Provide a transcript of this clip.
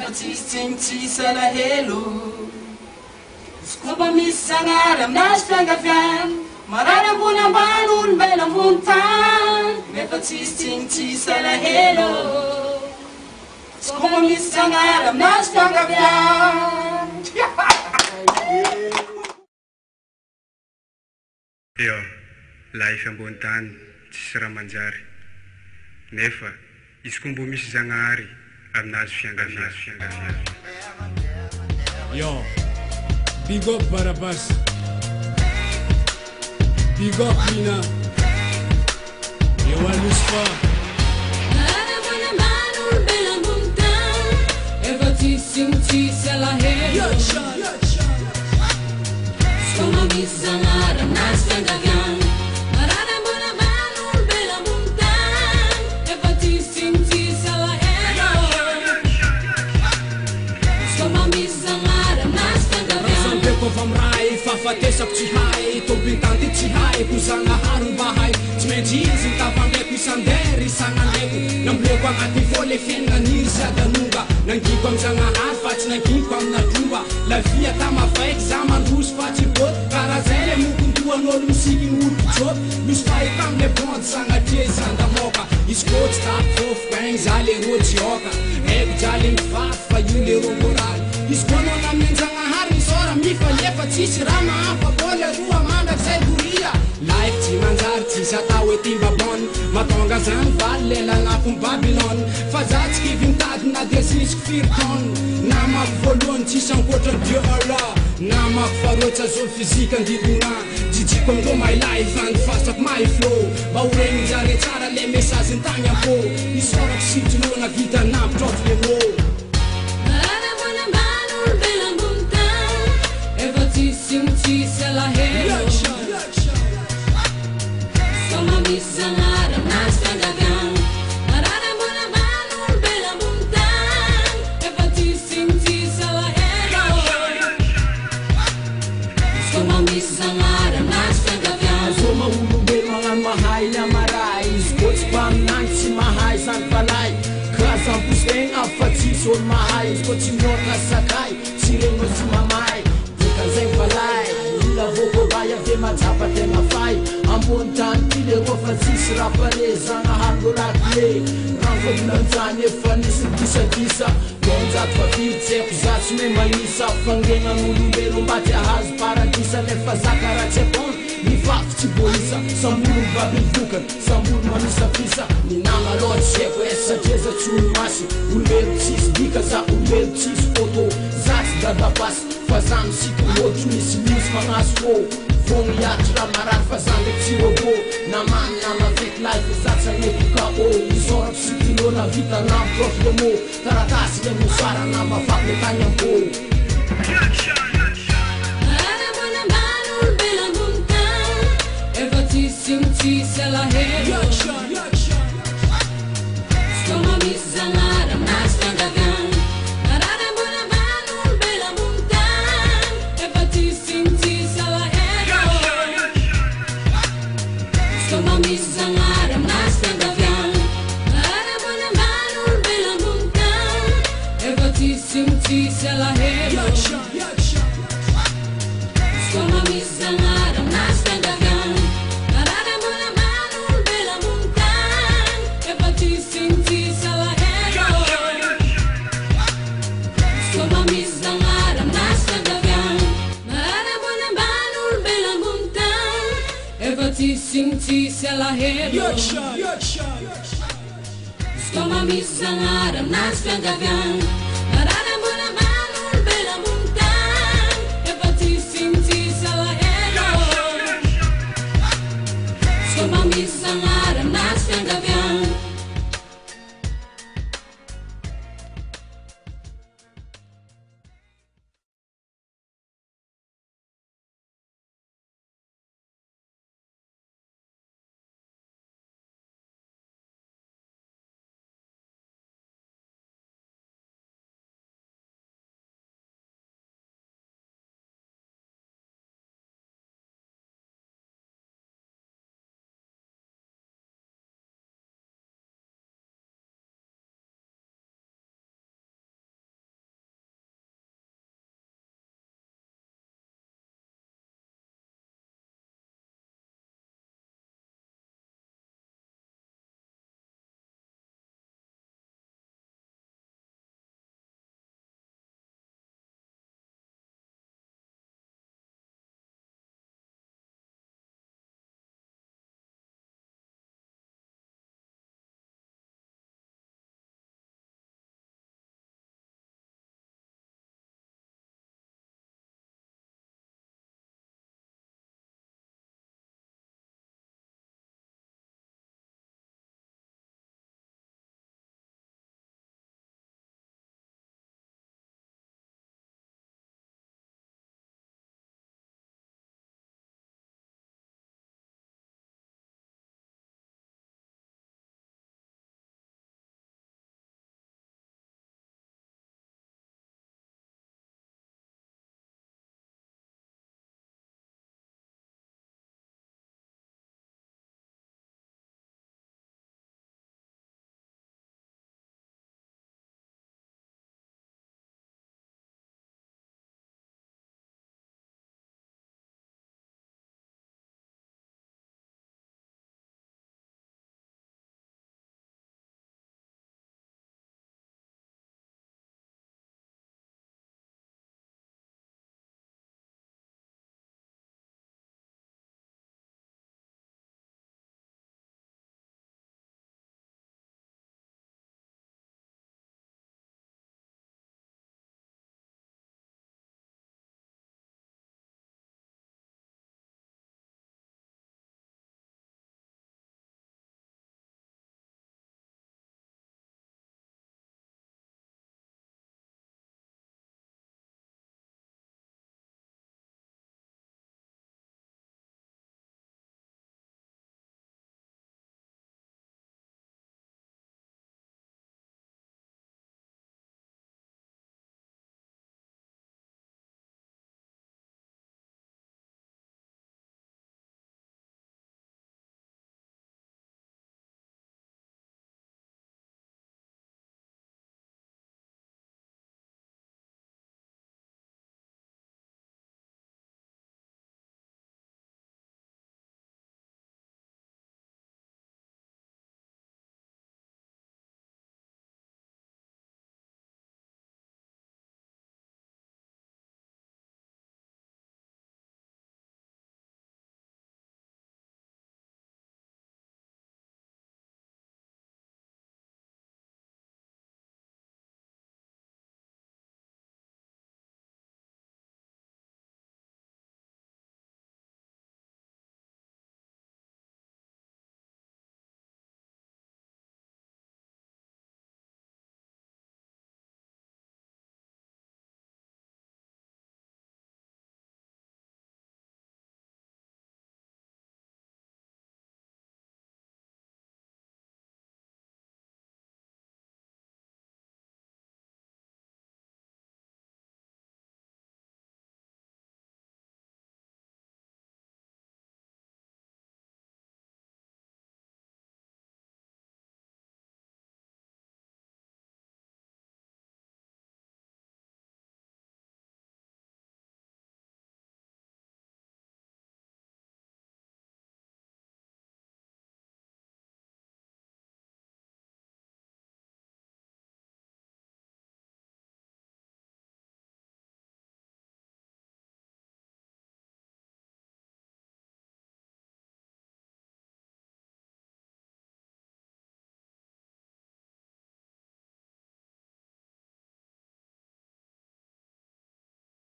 nefa tsisy alahelo izy koa mba misy zagnahary aminazy fiangaviany marary ambony ambany olombelo ambony tany nefa tsisy alahelo izy koa mba misy zagnahary aminazy fiangaviany. Yo, life ambony tany tsisy raha manjary nefa izy koa mbo misy zagnahary aminazy fiangaviany. Yo, big up Barabas, big up Lina, eu Aluspa. Caravana mano bela montanha, Eva tsisy alahelo. Soma mizanara nas fiangaviany. Caravana mano bela montanha, Eva tsisy alahelo. Soma mizanara nas fiangaviany. Vamrai fafatesako tsy hay tobintanty tsy hay ko zagnahary mba hay tsy maintsy izy tavandreko isandery isanandreko namboleko agnaty voly fiaignaniry sadanonga nangiko amy zagnahary fa tsy nangiko amina tromba lavia tamafaiky za mandroso fa tsy boty karaha zay le mokontoan'olo misiky olo-joty misy fahita amile bondy sagnatria izandamoka izy kô tsy tafofokaigny za le rôjioka haiko jaly mivaty fa io le romoraly izy koa anao namianjagnahary misora mifalefa tsisy raha mahafaboly aroa mandraky zay boria life tsy manjary tsisy atao hoe timbabony matonga zany valy lela agnafony Babylone fa za tsy kivy mitady na dia sisiko firy taona namako voalohany tsisy ankoatrany Dieu Allah namako farotsy azao fizika andidona jijiko amindreo my life andifasako my flow mba horegny jare tsara le message ntagny ampo isorako sitrinoana vita nampitrovy le mot. Tsisy alahelo Soma mizanara aminazy fiangaviany marary ambony ambany olombelo ambony tany efa tsisy alahelo Soma mizanara aminazy fiangaviany Soma olombelo magnano mahay le amaray izy koa tsy mba aminany tsy mahay zany falay ka zamposegna fa tsisy olo mahay izy koa tsy miorina sakay tsy regno tsy mamay zay falay ila vokobay ave majapa tegna fay ambony tany ty le roa fa tsisy raha pare zagnahary lolakile raha volanjany efa nisy disadisa donjato fa firy tsy haiko za tsy me manisa fangenan'olombelo mba ty ahazo paradisa nefa zaka raha tsy akony mifafy tsy boisa sambolo mibabily vokany sambolo mamisafisa ninama loha tsy haiko satria tsy olo masy olombelo tsisy dika za olombelo tsisy photo za tsy dadapasy fa za misiko loatry misy magnaso fô vogny iatry raha marary fa za ndraiky tsy robô namany namavety life za tsy agneko KO isorako sitilona vita namprofy le mot taratasy le mosara namafaky le tagny ampo. Tsisy alahelo Soma mizanara aminazy fiangaviany marary ambony ambany olombelo ambony tany efa tsisy alahelo Soma mizanara aminazy fiangaviany marary ambony ambany olombelo ambony tany efa tsisy alahelo Soma mizanara aminazy fiangaviany Tsisy alahelo Soma mizanara aminazy fiangaviany